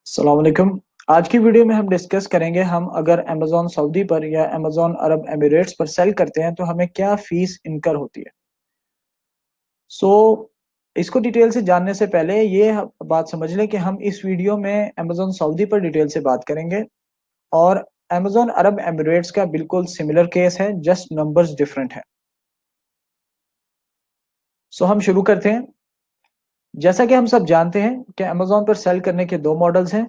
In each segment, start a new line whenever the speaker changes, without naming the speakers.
अस्सलाम वालेकुम। आज की वीडियो में हम डिस्कस करेंगे हम अगर अमेज़न सऊदी पर या अमेज़न अरब एमिरेट्स पर सेल करते हैं तो हमें क्या फ़ीस इनकर होती है। सो इसको डिटेल से जानने से पहले ये बात समझ लें कि हम इस वीडियो में अमेज़न सऊदी पर डिटेल से बात करेंगे और अमेज़न अरब एमिरेट्स का बिल्कुल सिमिलर केस है, जस्ट नंबर्स डिफरेंट हैं। सो हम शुरू करते हैं। जैसा कि हम सब जानते हैं कि अमेज़न पर सेल करने के 2 मॉडल्स हैं।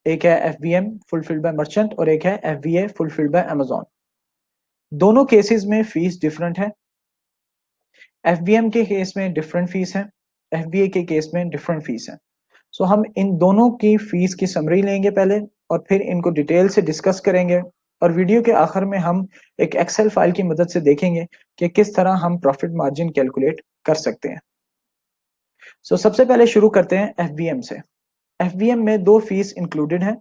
एक है एफबीएम फुलफिल्ड बाय मर्चेंट और एक है एफबीए फुलफिल्ड बाय अमेज़न। दोनों केसेस में फीस डिफरेंट है। एफबीएम के केस में डिफरेंट फीस है, एफबीए के केस में डिफरेंट फीस है। सो हम इन दोनों की फीस की समरी लेंगे पहले और फिर इनको डिटेल से डिस्कस करेंगे और वीडियो के आखिर में हम एक एक्सेल फाइल की मदद से देखेंगे कि किस तरह हम प्रॉफिट मार्जिन कैलकुलेट कर सकते हैं। सो सबसे पहले शुरू करते हैं एफबीएम से। एफबीएम में 2 फीस इंक्लूडेड हैं।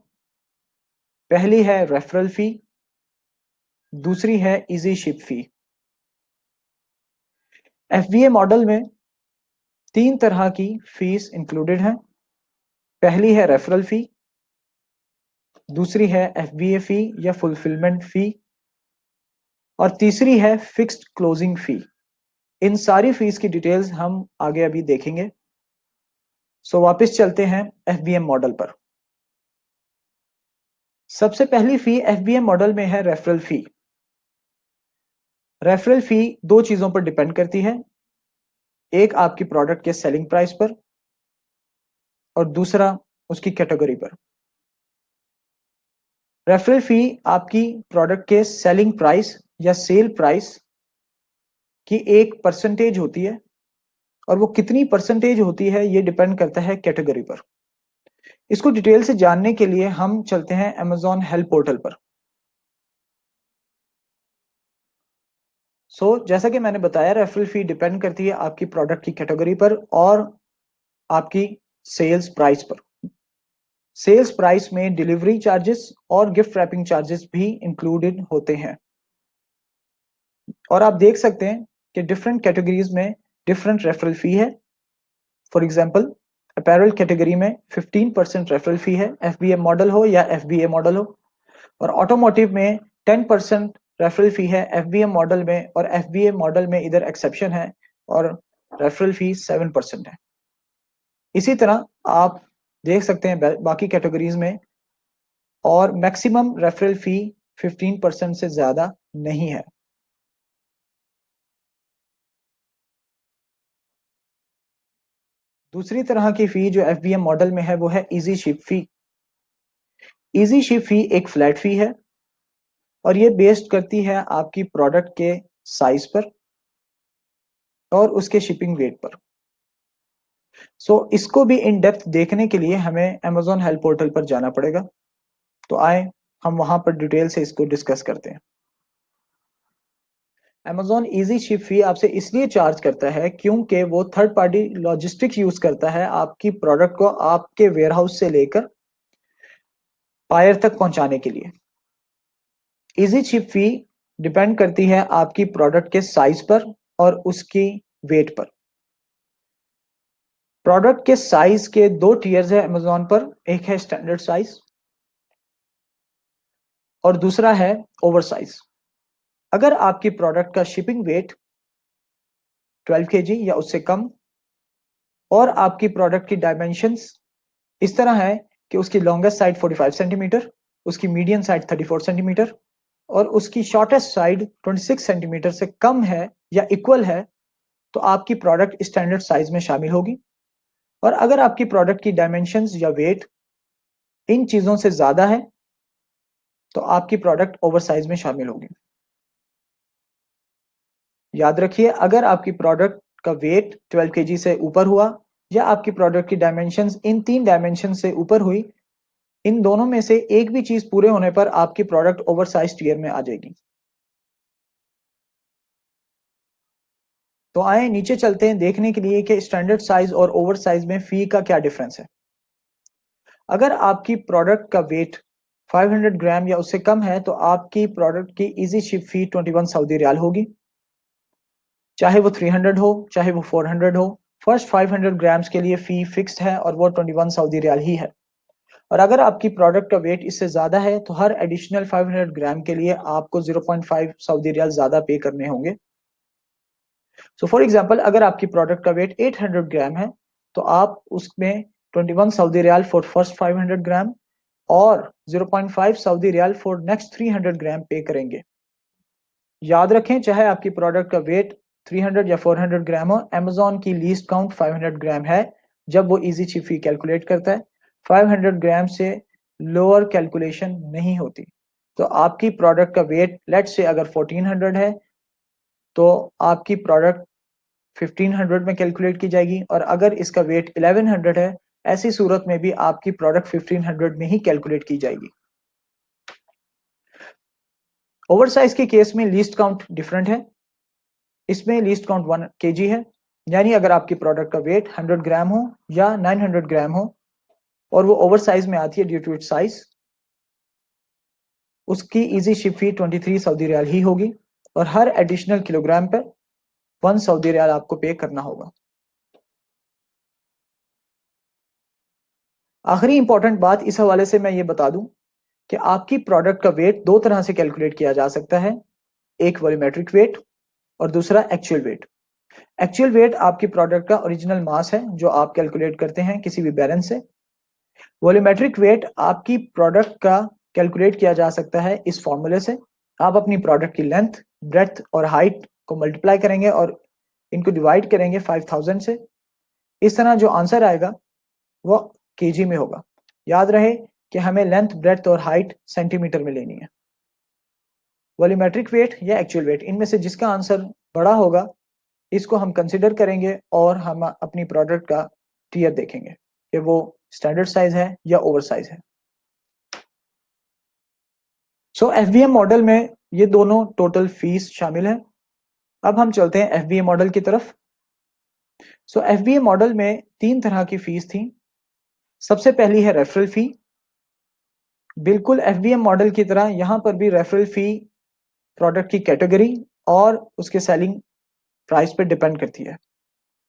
पहली है रेफरल फी, दूसरी है इजी शिप फी। एफबीए मॉडल में 3 तरह की फीस इंक्लूडेड है। पहली है रेफरल फी, दूसरी है एफबीए फी या फुलफिलमेंट फी और तीसरी है फिक्स्ड क्लोजिंग फी। इन सारी फीस की डिटेल्स हम आगे अभी देखेंगे। सो वापस चलते हैं एफबीएम मॉडल पर। सबसे पहली फी एफबीएम मॉडल में है रेफरल फी। रेफरल फी 2 चीजों पर डिपेंड करती है, एक आपकी प्रोडक्ट के सेलिंग प्राइस पर और दूसरा उसकी कैटेगरी पर। रेफरल फी आपकी प्रोडक्ट के सेलिंग प्राइस या सेल प्राइस की एक परसेंटेज होती है और वो कितनी परसेंटेज होती है ये डिपेंड करता है कैटेगरी पर। इसको डिटेल से जानने के लिए हम चलते हैं अमेज़न हेल्प पोर्टल पर। जैसा कि मैंने बताया रेफरल फी डिपेंड करती है आपकी प्रोडक्ट की कैटेगरी पर और आपकी सेल्स प्राइस पर। सेल्स प्राइस में डिलीवरी चार्जेस और गिफ्ट रैपिंग चार्जेस भी इंक्लूडेड होते हैं और आप देख सकते हैं कि डिफरेंट कैटेगरीज में डिफरेंट रेफरल फी है। फॉर एग्जांपल अपैरल कैटेगरी में 15% रेफरल फी है, एफबीए मॉडल हो या एफबीए मॉडल हो। और ऑटोमोटिव में 10% रेफरल फी है एफबीए मॉडल में और एफबीए मॉडल में इधर एक्सेप्शन है और रेफरल फी 7% है। इसी तरह आप देख सकते हैं बाकी कैटेगरीज में और मैक्सिमम रेफरल फी 15% से ज्यादा नहीं है। दूसरी तरह की फी जो एफबीएम मॉडल में है वो है इजी शिप फी। इजी शिप फी एक फ्लैट फी है और ये बेस्ड करती है आपकी प्रोडक्ट के साइज पर और उसके शिपिंग रेट पर। इसको भी इन डेप्थ देखने के लिए हमें अमेज़न हेल्प पोर्टल पर जाना पड़ेगा। तो आए हम वहां पर डिटेल से इसको डिस्कस करते हैं। अमेज़न इजी शिप फी आपसे इसलिए चार्ज करता है क्योंकि वो थर्ड पार्टी लॉजिस्टिक्स यूज करता है आपकी प्रोडक्ट को आपके वेयरहाउस से लेकर बायर तक पहुंचाने के लिए। इजी शिप फी डिपेंड करती है आपकी प्रोडक्ट के साइज पर और उसकी वेट पर। प्रोडक्ट के साइज के 2 टियर्स है अमेज़न पर, एक है स्टैंडर्ड साइज और दूसरा है ओवर साइज। अगर आपकी प्रोडक्ट का शिपिंग वेट 12 केजी या उससे कम और आपकी प्रोडक्ट की डायमेंशंस इस तरह है कि उसकी लॉन्गेस्ट साइड 45 सेंटीमीटर, उसकी मीडियम साइड 34 सेंटीमीटर और उसकी शॉर्टेस्ट साइड 26 सेंटीमीटर से कम है या इक्वल है, तो आपकी प्रोडक्ट स्टैंडर्ड साइज में शामिल होगी। और अगर आपकी प्रोडक्ट की डायमेंशंस या वेट इन चीजों से ज्यादा है तो आपकी प्रोडक्ट ओवर साइज में शामिल होगी। याद रखिए, अगर आपकी प्रोडक्ट का वेट 12 केजी से ऊपर हुआ या आपकी प्रोडक्ट की डायमेंशंस इन 3 डायमेंशन से ऊपर हुई, इन दोनों में से एक भी चीज पूरे होने पर आपकी प्रोडक्ट ओवर साइज टियर में आ जाएगी। तो आए नीचे चलते हैं देखने के लिए कि स्टैंडर्ड साइज और ओवर साइज में फी का क्या डिफरेंस है। अगर आपकी प्रोडक्ट का वेट 500 ग्राम या उससे कम है तो आपकी प्रोडक्ट की इजी शिप फी 21 सऊदी रियाल होगी। चाहे वो 300 हो चाहे वो 400 हो, फर्स्ट 500 ग्राम्स के लिए फी फिक्स्ड है और वो 21 सऊदी रियाल ही है। और अगर आपकी प्रोडक्ट का वेट इससे ज़्यादा है तो हर एडिशनल 500 ग्राम के लिए आपको 0.5 सऊदी रियाल ज़्यादा पे करने होंगे। सो फॉर एग्जांपल अगर आपकी प्रोडक्ट का वेट 800 ग्राम है तो आप उसमें 21 सऊदी रियाल फॉर फर्स्ट 500 ग्राम और 0.5 सऊदी रियाल फॉर नेक्स्ट 300 ग्राम पे करेंगे। याद रखें चाहे आपकी प्रोडक्ट का वेट 300 या 400 ग्राम हो, अमेजोन की लीस्ट काउंट 500 ग्राम है जब वो इजी चिप फी कैलकुलेट करता है। 500 ग्राम से लोअर कैलकुलेशन नहीं होती। तो आपकी प्रोडक्ट का वेट लेट से अगर 1400 है तो आपकी प्रोडक्ट 1500 में कैलकुलेट की जाएगी, और अगर इसका वेट 1100 है ऐसी सूरत में भी आपकी प्रोडक्ट 1500 में ही कैलकुलेट की जाएगी। ओवरसाइज के केस में लीस्ट काउंट डिफरेंट है। इसमें लीस्ट काउंट 1 kg है, यानी अगर आपकी प्रोडक्ट का वेट 100 ग्राम हो या 900 ग्राम हो और वो ओवर साइज में आती है ड्यू टू इट साइज, उसकी इजी शिप फी 23 सऊदी रियाल ही होगी और हर एडिशनल किलोग्राम पर 1 सऊदी रियाल आपको पे करना होगा। आखिरी इंपॉर्टेंट बात इस हवाले से मैं ये बता दूं कि आपकी प्रोडक्ट का वेट दो तरह से कैलकुलेट किया जा सकता है, एक वॉल्यूमेट्रिक वेट और दूसरा एक्चुअल वेट। एक्चुअल वेट आपकी प्रोडक्ट का ओरिजिनल मास है जो आप कैलकुलेट करते हैं किसी भी बैलेंस से। वॉल्यूमेट्रिक वेट आपकी प्रोडक्ट का कैलकुलेट किया जा सकता है इस फॉर्मूले से। आप अपनी प्रोडक्ट की लेंथ, ब्रेथ और हाइट को मल्टीप्लाई करेंगे और इनको डिवाइड करेंगे 5000 से। इस तरह जो आंसर आएगा वो केजी में होगा। याद रहे कि हमें लेंथ, ब्रेथ और हाइट सेंटीमीटर में लेनी है। वॉल्यूमेट्रिक वेट या एक्चुअल वेट, इनमें से जिसका आंसर बड़ा होगा इसको हम कंसिडर करेंगे और हम अपनी प्रोडक्ट का टीयर देखेंगे कि वो स्टैंडर्ड साइज है या ओवर साइज है। सो एफबीएम मॉडल में ये दोनों टोटल फीस शामिल है। अब हम चलते हैं एफबीएम मॉडल की तरफ। सो एफबीएम मॉडल में 3 तरह की फीस थी। सबसे पहली है रेफरल फी। बिल्कुल एफबीएम मॉडल की तरह यहां पर भी रेफरल फी प्रोडक्ट की कैटेगरी और उसके सेलिंग प्राइस पे डिपेंड करती है।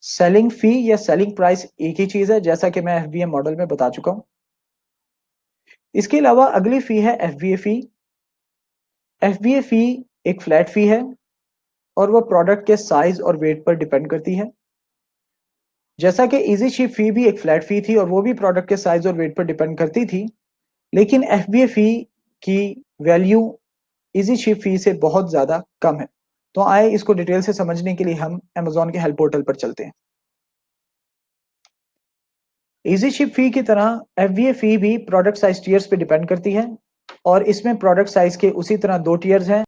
सेलिंग फी या सेलिंग प्राइस एक ही चीज है, जैसा कि मैं एफबीएम मॉडल में बता चुका हूं। इसके अलावा अगली फी है एफबीए फी। एफबीए फी एक फ्लैट फी है और वो प्रोडक्ट के साइज और वेट पर डिपेंड करती है। जैसा कि इजी शिप फी भी एक फ्लैट फी थी और वो भी प्रोडक्ट के साइज और वेट पर डिपेंड करती थी, लेकिन एफबीए फी की वैल्यू इजी शिप फी से बहुत ज्यादा कम है। तो आए इसको डिटेल से समझने के लिए हम अमेजोन के हेल्प पोर्टल पर चलते हैं। इजी शिप फी की तरह एफबीए फी भी प्रोडक्ट साइज टीयर्स पे डिपेंड करती है और इसमें प्रोडक्ट साइज के उसी तरह 2 टीयर्स हैं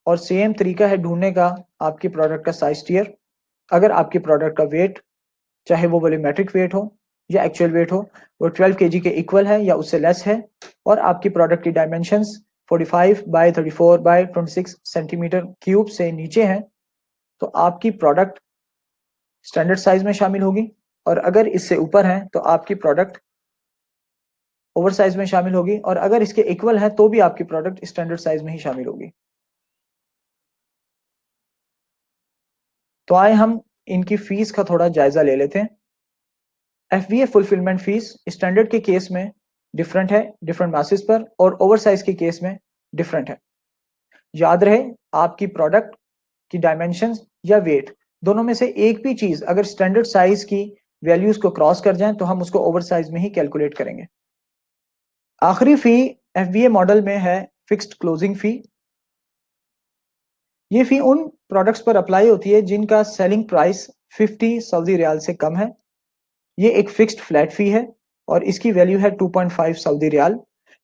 और सेम तरीका है ढूंढने का आपकी प्रोडक्ट का साइज टीयर। अगर आपकी प्रोडक्ट का वेट, चाहे वो वॉल्यूमेट्रिक वेट हो या एक्चुअल वेट हो, वो 12 केजी के इक्वल है या उससे लेस है और आपकी प्रोडक्ट की dimensions 45 by 34 by 26 centimetre cube से नीचे हैं, तो आपकी प्रोडक्ट स्टैंडर्ड साइज में शामिल होगी, और अगर इससे ऊपर है तो आपकी प्रोडक्ट ओवर साइज में शामिल होगी, और अगर इसके इक्वल है तो भी आपकी प्रोडक्ट स्टैंडर्ड साइज में ही शामिल होगी। तो आए हम इनकी फीस का थोड़ा जायजा ले लेते हैं। एफबीए फुलफिलमेंट फीस स्टैंडर्ड के केस में डिफरेंट है डिफरेंट मासेस पर, और ओवरसाइज के केस में डिफरेंट है। याद रहे आपकी प्रोडक्ट की डायमेंशंस या वेट दोनों में से एक भी चीज अगर स्टैंडर्ड साइज की वैल्यूज को क्रॉस कर जाए तो हम उसको ओवरसाइज में ही कैलकुलेट करेंगे। आखिरी फी एफबीए मॉडल में है फिक्स्ड क्लोजिंग फी। ये फी उन प्रोडक्ट्स पर अप्लाई होती है जिनका सेलिंग प्राइस 50 सऊदी रियाल से कम है। ये एक फिक्स्ड फ्लैट फी है और इसकी वैल्यू है 2.5 सऊदी रियाल।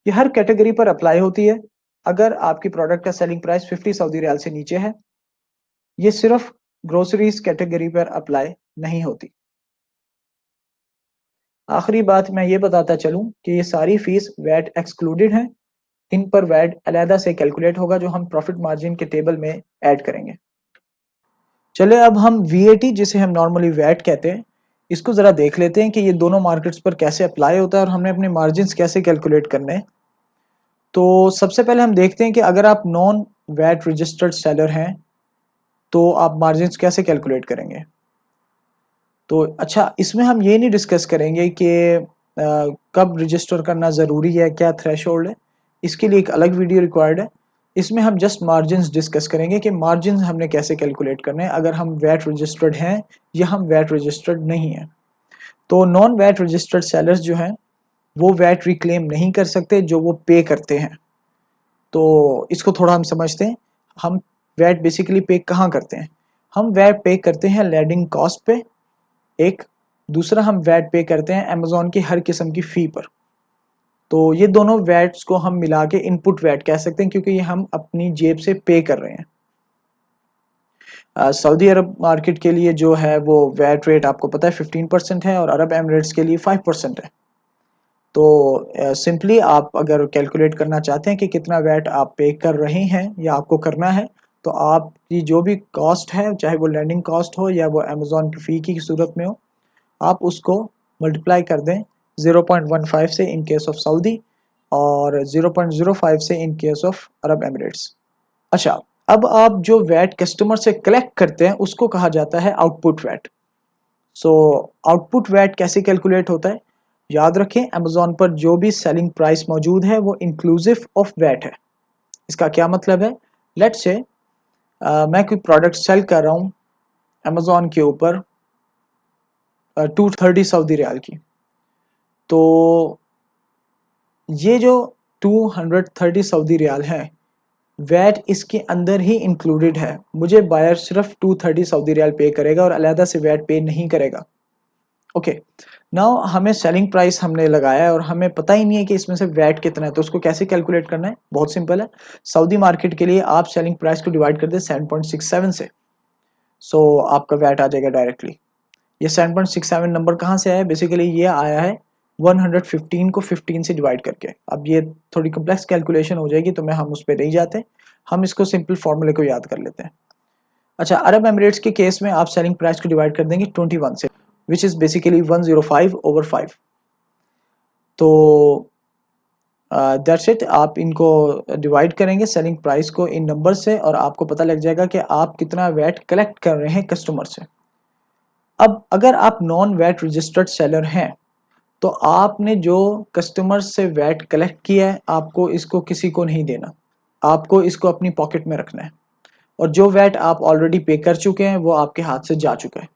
ये हर कैटेगरी पर अप्लाई होती है अगर आपकी प्रोडक्ट का सेलिंग प्राइस 50 सऊदी रियाल से नीचे है। ये सिर्फ ग्रोसरीज कैटेगरी पर अप्लाई नहीं होती। आखिरी बात मैं ये बताता चलूं कि ये सारी फीस वैट एक्सक्लूडेड है। इन पर वैट अलहदा से कैलकुलेट होगा जो हम प्रॉफिट मार्जिन के टेबल में ऐड करेंगे। चले अब हम वीएटी, जिसे हम नॉर्मली वैट कहते हैं, इसको ज़रा देख लेते हैं कि ये दोनों मार्केट्स पर कैसे अप्लाई होता है और हमने अपने मार्जिन्स कैसे कैलकुलेट करने हैं। तो सबसे पहले हम देखते हैं कि अगर आप नॉन वैट रजिस्टर्ड सेलर हैं तो आप मार्जिन्स कैसे कैलकुलेट करेंगे। तो अच्छा, इसमें हम ये नहीं डिस्कस करेंगे कि कब रजिस्टर करना ज़रूरी है, क्या थ्रेशोल्ड है, इसके लिए एक अलग वीडियो रिक्वायर्ड है। इसमें हम जस्ट मार्जिन्स डिस्कस करेंगे कि मार्जिन्स हमने कैसे कैलकुलेट करने हैं अगर हम वैट रजिस्टर्ड हैं या हम वैट रजिस्टर्ड नहीं हैं। तो नॉन वैट रजिस्टर्ड सेलर्स जो हैं वो वैट रिक्लेम नहीं कर सकते जो वो पे करते हैं। तो इसको थोड़ा हम समझते हैं। हम वैट बेसिकली पे कहाँ करते हैं? हम वैट पे करते हैं लैंडिंग कॉस्ट पे, एक दूसरा हम वैट पे करते हैं अमेजोन की हर किस्म की फ़ी पर। तो ये दोनों वैट्स को हम मिला के इनपुट वैट कह सकते हैं क्योंकि ये हम अपनी जेब से पे कर रहे हैं। सऊदी अरब मार्केट के लिए जो है वो वैट रेट आपको पता है 15% है और अरब एमिरेट्स के लिए 5% है। तो सिंपली आप अगर कैलकुलेट करना चाहते हैं कि कितना वैट आप पे कर रहे हैं या आपको करना है, तो आपकी जो भी कॉस्ट है, चाहे वो लैंडिंग कॉस्ट हो या वो अमेजोन की फ़ी की सूरत में हो, आप उसको मल्टीप्लाई कर दें 0.15 से इन केस ऑफ सऊदी और 0.05 से in case of Arab Emirates. अच्छा, अब आप जो वैट कस्टमर से कलेक्ट करते हैं उसको कहा जाता है output VAT. So output VAT कैसे कैलकुलेट होता है? याद रखें, अमेजोन पर जो भी सेलिंग प्राइस मौजूद है वो इंक्लूसिव ऑफ वैट है। इसका क्या मतलब है? लेट्स से मैं कोई प्रोडक्ट सेल कर रहा हूँ अमेजोन के ऊपर 230 सऊदी रियाल की, तो ये जो 230 सऊदी रियाल है वैट इसके अंदर ही इंक्लूडेड है। मुझे बायर सिर्फ 230 सऊदी रियाल पे करेगा और अलहदा से वैट पे नहीं करेगा। ओके, नाउ हमें सेलिंग प्राइस हमने लगाया है और हमें पता ही नहीं है कि इसमें से वैट कितना है, तो उसको कैसे कैलकुलेट करना है? बहुत सिंपल है। सऊदी मार्केट के लिए आप सेलिंग प्राइस को डिवाइड कर दे 7.67 से, सो आपका वैट आ जाएगा डायरेक्टली। ये 7.67 नंबर कहाँ से आया है? बेसिकली ये आया है 115 को 15 से डिवाइड करके। अब ये थोड़ी कम्प्लेक्स कैलकुलेशन हो जाएगी तो हम उस पर नहीं जाते, हम इसको सिंपल फॉर्मूले को याद कर लेते हैं। अच्छा, अरब एमिरेट्स के केस में आप सेलिंग प्राइस को डिवाइड कर देंगे 21 से, विच इज़ बेसिकली 105/5। तो दैट्स इट। आप इनको डिवाइड करेंगे सेलिंग प्राइस को इन नंबर से और आपको पता लग जाएगा कि आप कितना वैट कलेक्ट कर रहे हैं कस्टमर से। अब अगर आप नॉन वैट रजिस्टर्ड सेलर हैं तो आपने जो कस्टमर से वैट कलेक्ट किया है आपको इसको किसी को नहीं देना, आपको इसको अपनी पॉकेट में रखना है और जो वैट आप ऑलरेडी पे कर चुके हैं वो आपके हाथ से जा चुका है।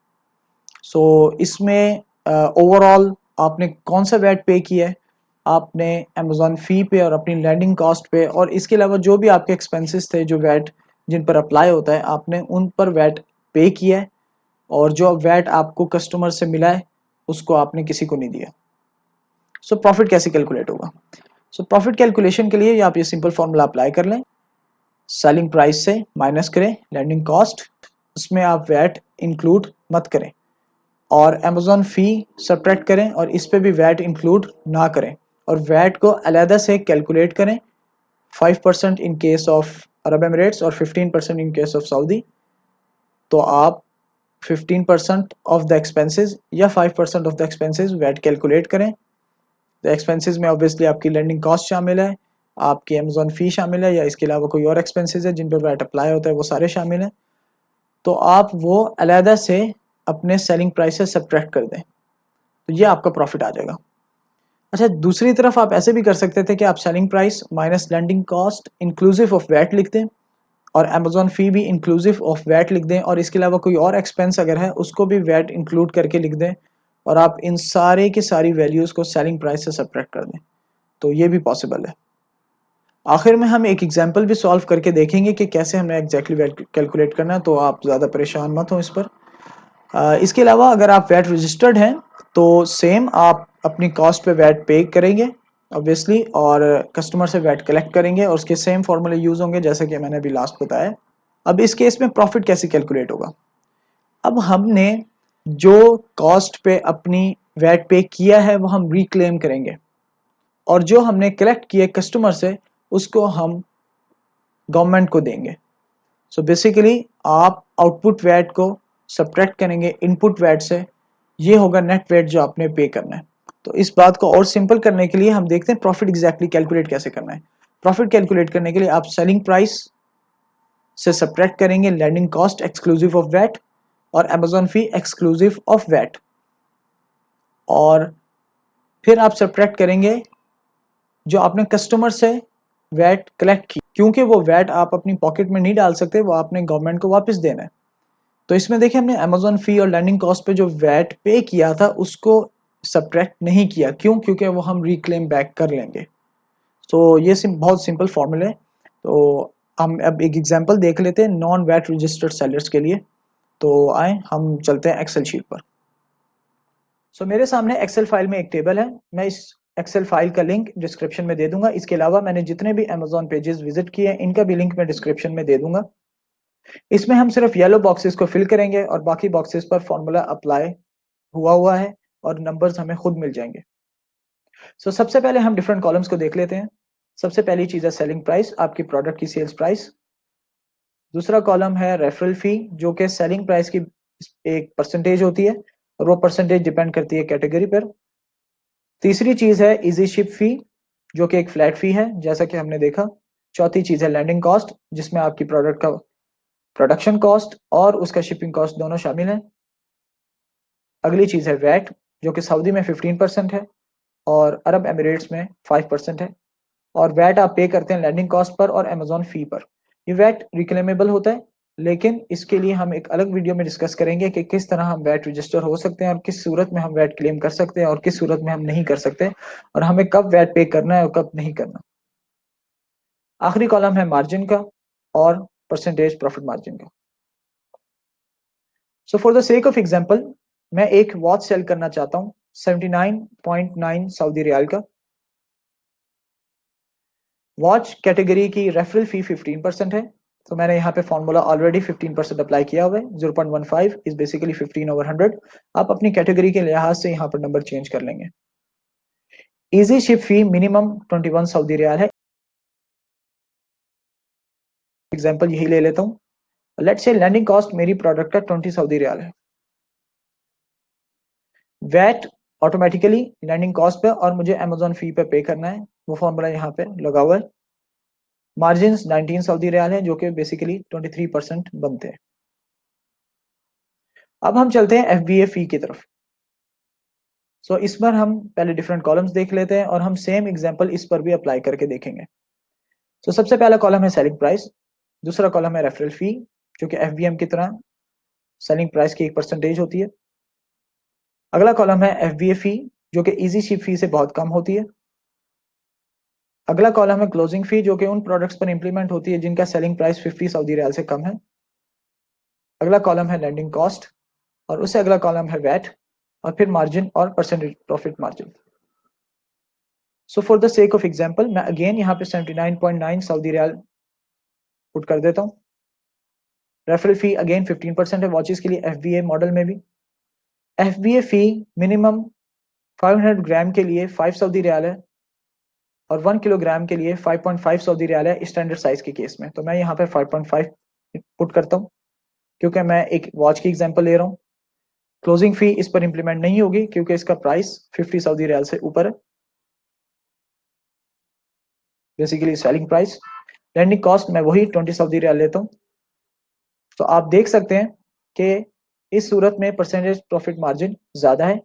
सो इसमें ओवरऑल आपने कौन सा वैट पे किया है? आपने अमेजोन फ़ी पे और अपनी लैंडिंग कॉस्ट पे और इसके अलावा जो भी आपके एक्सपेंसेस थे जो वैट जिन पर अप्लाई होता है आपने उन पर वैट पे किया है और जो वैट आपको कस्टमर से मिला है उसको आपने किसी को नहीं दिया। सो प्रॉफिट कैसे कैलकुलेट होगा? सो प्रॉफिट कैलकुलेशन के लिए आप ये सिंपल फॉर्मूला अप्लाई कर लें। सेलिंग प्राइस से माइनस करें लैंडिंग कॉस्ट, उसमें आप वैट इंक्लूड मत करें और अमेजोन फ़ी सब्ट्रैक्ट करें और इस पे भी वैट इंक्लूड ना करें और वैट को अलहदा से कैलकुलेट करें 5% in case of Arab Emirates और 15% इन केस ऑफ सऊदी। तो आप 15% ऑफ द एक्सपेंसेस या 5% of the expenses VAT calculate करें। द एक्सपेंसेस में ऑब्वियसली आपकी लैंडिंग कॉस्ट शामिल है, आपकी अमेजोन फ़ी शामिल है या इसके अलावा कोई और एक्सपेंसेस है जिन पर वैट अप्लाई होता है वो सारे शामिल हैं। तो आप वो अलहदा से अपने सेलिंग प्राइस से सब्ट्रैक्ट कर दें, तो ये आपका प्रॉफिट आ जाएगा। अच्छा, दूसरी तरफ आप ऐसे भी कर सकते थे कि आप selling price minus landing cost inclusive of VAT लिख दें और अमेजोन फ़ी भी इंक्लूसिव ऑफ वैट लिख दें और इसके अलावा कोई और एक्सपेंस अगर है उसको भी वैट इंक्लूड करके लिख दें और आप इन सारे की सारी वैल्यूज़ को सेलिंग प्राइस से सब्ट्रैक्ट कर दें, तो ये भी पॉसिबल है। आखिर में हम एक एग्जांपल भी सॉल्व करके देखेंगे कि कैसे हमें एग्जैक्टली वैट कैलकुलेट करना है, तो आप ज़्यादा परेशान मत हो इस पर। इसके अलावा अगर आप वैट रजिस्टर्ड हैं तो सेम आप अपनी कॉस्ट पे वैट पे करेंगे ऑब्वियसली और कस्टमर से वैट कलेक्ट करेंगे और उसके सेम फॉर्मूले यूज़ होंगे जैसा कि मैंने अभी लास्ट बताया। अब इस केस में प्रॉफिट कैसे कैलकुलेट होगा? अब हमने जो कॉस्ट पे अपनी वैट पे किया है वो हम रिक्लेम करेंगे और जो हमने कलेक्ट किए कस्टमर से उसको हम गवर्नमेंट को देंगे। सो बेसिकली आप आउटपुट वैट को सब्ट्रैक्ट करेंगे इनपुट वैट से, ये होगा नेट वैट जो आपने पे करना है। तो इस बात को और सिंपल करने के लिए हम देखते हैं प्रॉफिट एग्जैक्टली कैलकुलेट कैसे करना है। प्रॉफिट कैलकुलेट करने के लिए आप सेलिंग प्राइस से सब्ट्रैक्ट करेंगे landing cost exclusive of VAT और Amazon fee exclusive of VAT और फिर आप सब्ट्रैक्ट करेंगे जो आपने कस्टमर से वैट कलेक्ट की, क्योंकि वो वैट आप अपनी पॉकेट में नहीं डाल सकते, वो आपने गवर्नमेंट को वापस देना है। तो इसमें देखिए हमने अमेजोन फी और लैंडिंग कॉस्ट पे जो वैट पे किया था उसको सब्ट्रैक्ट नहीं किया। क्यों? क्योंकि वो हम रिक्लेम बैक कर लेंगे। तो ये बहुत सिंपल फॉर्मूला है। तो हम अब एक एग्जांपल देख लेते हैं नॉन वैट रजिस्टर्ड सेलर्स के लिए। तो आए हम चलते हैं एक्सेल शीट पर। सो मेरे सामने एक्सेल फाइल में एक टेबल है, मैं इस एक्सेल फाइल का लिंक डिस्क्रिप्शन में दे दूंगा। इसके अलावा मैंने जितने भी अमेजोन पेजेस विजिट किए हैं इनका भी लिंक मैं डिस्क्रिप्शन में दे दूंगा। इसमें हम सिर्फ येलो बॉक्सेस को फिल करेंगे और बाकी बॉक्सेस पर फॉर्मूला अप्लाई हुआ है और नंबर्स हमें खुद मिल जाएंगे। सो सबसे पहले हम डिफरेंट कॉलम्स को देख लेते हैं। सबसे पहली चीज है सेलिंग प्राइस, आपकी प्रोडक्ट की सेल्स प्राइस। दूसरा कॉलम है रेफरल फी, जो कि सेलिंग प्राइस की एक परसेंटेज होती है और वो परसेंटेज डिपेंड करती है कैटेगरी पर। तीसरी चीज है इजी शिप फी, जो कि एक फ्लैट फी है जैसा कि हमने देखा। चौथी चीज है लैंडिंग कॉस्ट, जिसमें आपकी प्रोडक्ट का प्रोडक्शन कॉस्ट और उसका शिपिंग कॉस्ट दोनों शामिल है। अगली चीज है वैट, जो कि सऊदी में 15% है और अरब एमिरेट्स में 5% है। और वैट आप पे करते हैं लैंडिंग कॉस्ट पर और अमेजोन फी पर। ये वैट रिक्लेमेबल होता है, लेकिन इसके लिए हम एक अलग वीडियो में डिस्कस करेंगे कि किस तरह हम वैट रजिस्टर हो सकते हैं और किस सूरत में हम वैट क्लेम कर सकते हैं और किस सूरत में हम नहीं कर सकते, और हमें कब वैट पे करना है और कब नहीं करना। आखिरी कॉलम है मार्जिन का और परसेंटेज प्रॉफिट मार्जिन का। So for the sake of example, मैं एक वॉच सेल करना चाहता हूं 79.9 सऊदी रियाल का। वॉच कैटेगरी की रेफरल फी 15% है, तो मैंने यहाँ पे फॉर्मूला ऑलरेडी 15% अप्लाई किया हुआ है। 0.15 इज बेसिकली 15/100। आप अपनी कैटेगरी के लिहाज से यहाँ पर नंबर चेंज कर लेंगे। इजी शिप फी मिनिमम 21 सऊदी रियाल है। एग्जांपल यही ले लेता हूँ। लेट्स से लैंडिंग कॉस्ट मेरी प्रोडक्ट का 20 सऊदी रियाल है। वैट ऑटोमेटिकली लैंडिंग कॉस्ट पे और मुझे अमेजोन फी पे करना है, वो फॉर्मूला यहाँ पे लगा हुआ है। मार्जिन 19 सऊदी रियाल है, जो कि बेसिकली 23% बनते हैं। अब हम चलते हैं एफबीए फी की तरफ। सो इस पर हम पहले डिफरेंट कॉलम्स देख लेते हैं और हम सेम एग्जांपल इस पर भी अप्लाई करके देखेंगे। सो सबसे पहला कॉलम है सेलिंग प्राइस, दूसरा कॉलम है रेफरल फी, जो कि एफबीएम की तरह सेलिंग प्राइस की एक परसेंटेज होती है। अगला कॉलम है एफबीए फी, जो कि इजी शिप फी से बहुत कम होती है। अगला कॉलम है क्लोजिंग फी, जो कि उन प्रोडक्ट्स पर इंप्लीमेंट होती है जिनका सेलिंग प्राइस 50 सऊदी रियाल से कम है। अगला कॉलम है लैंडिंग कॉस्ट और उससे अगला कॉलम है वैट और फिर मार्जिन और percentage profit margin. So for the sake of example मैं अगेन यहाँ पे 79.9 सऊदी रियाल पुट कर देता हूँ। रेफरल फी अगेन 15% है वॉचेस के लिए एफबीए मॉडल में भी। एफबीए फी मिनिमम 500 ग्राम के लिए 5 सऊदी रियाल है और 1 किलोग्राम के लिए 5.5 सऊदी रियाल है स्टैंडर्ड साइज के केस में। तो मैं यहाँ पे 5.5 पुट करता हूँ क्योंकि मैं एक वॉच की एग्जांपल ले रहा हूँ। क्लोजिंग फी इस पर इंप्लीमेंट नहीं होगी क्योंकि इसका प्राइस 50 सऊदी रियाल से ऊपर है, basically selling price. Landing cost मैं वही 20 सऊदी रियाल लेता हूँ। तो आप देख सकते हैं कि इस सूरत में परसेंटेज प्रॉफिट मार्जिन ज्यादा है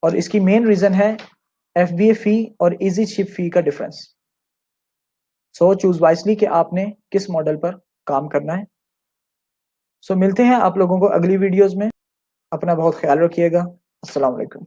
और इसकी मेन रीजन है एफबीए फी और इजी शिप फी का डिफरेंस। सो चूज वाइसली कि आपने किस मॉडल पर काम करना है। सो मिलते हैं आप लोगों को अगली वीडियोस में। अपना बहुत ख्याल रखिएगा। अस्सलाम वालेकुम।